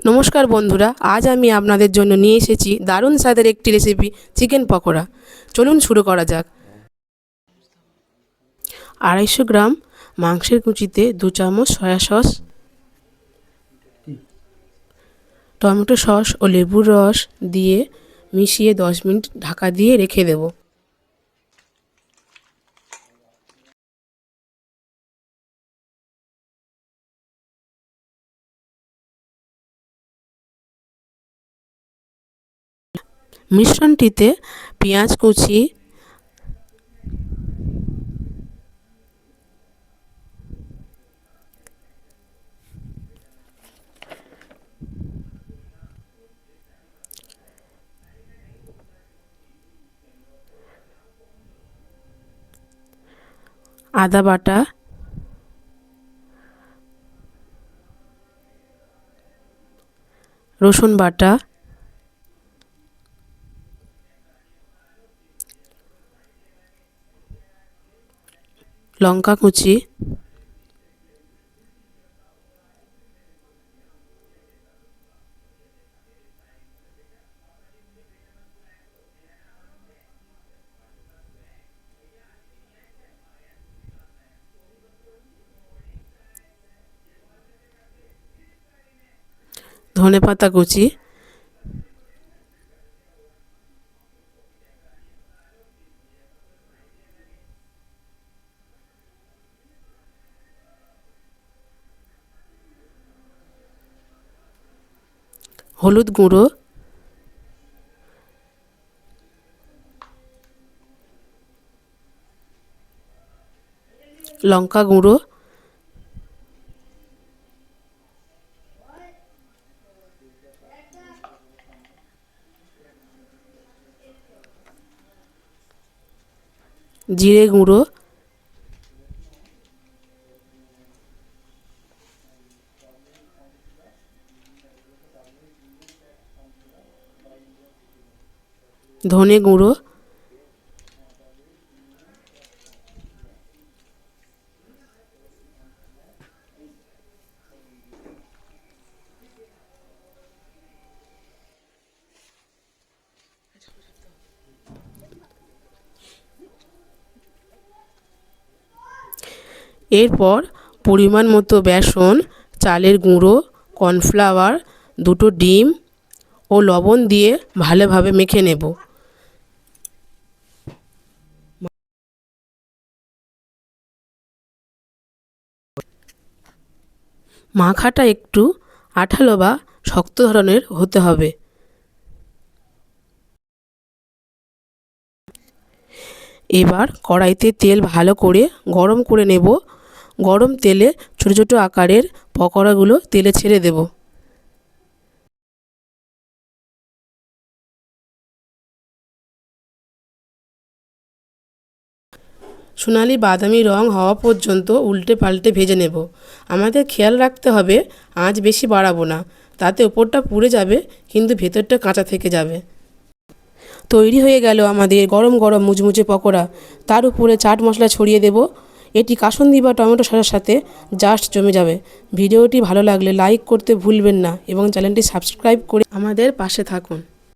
নমস্কার বন্ধুরা, আজ আমি আপনাদের জন্য নিয়ে এসেছি দারুণ স্বাদের একটি রেসিপি চিকেন পকোড়া। চলুন শুরু করা যাক। 250 গ্রাম মাংসের কুচিতে 2 চামচ সয়া সস, টমেটো সস ও লেবুর রস দিয়ে মিশিয়ে 10 মিনিট ঢাকা দিয়ে রেখে দেব। মিশ্রণটিতে পেঁয়াজ কুচি, আদা বাটা, রসুন বাটা, লঙ্কা কুচি, ধনেপাতা কুচি, হলুদ গুঁড়ো, লঙ্কা গুঁড়ো, জিরে গুঁড়ো, ধনে গুঁড়ো, এরপর পরিমাণ মতো বেসন, চালের গুঁড়ো, কর্নফ্লাওয়ার, 2টো ডিম ও লবণ দিয়ে ভালোভাবে মেখে নেব। মাখাটা একটু আঠালো বা শক্ত ধরনের হতে হবে। এবার কড়াইতে তেল ভালো করে গরম করে নেব। গরম তেলে ছোট ছোট আকারের পকোড়াগুলো তেলে ছেড়ে দেব। সোনালি বাদামি রং হওয়া পর্যন্ত উল্টে পাল্টে ভেজে নেব। আমাদের খেয়াল রাখতে হবে আঁচ বেশি বাড়াবো না, তাতে ওপরটা পুড়ে যাবে কিন্তু ভেতরটা কাঁচা থেকে যাবে। তৈরি হয়ে গেল আমাদের গরম গরম মুচমুচে পকোড়া। তার উপরে চাট মশলা ছড়িয়ে দেব। এটি কাসুন্দি বা টমেটো সসের সাথে জাস্ট জমে যাবে। ভিডিওটি ভালো লাগলে লাইক করতে ভুলবেন না এবং চ্যানেলটি সাবস্ক্রাইব করে আমাদের পাশে থাকুন।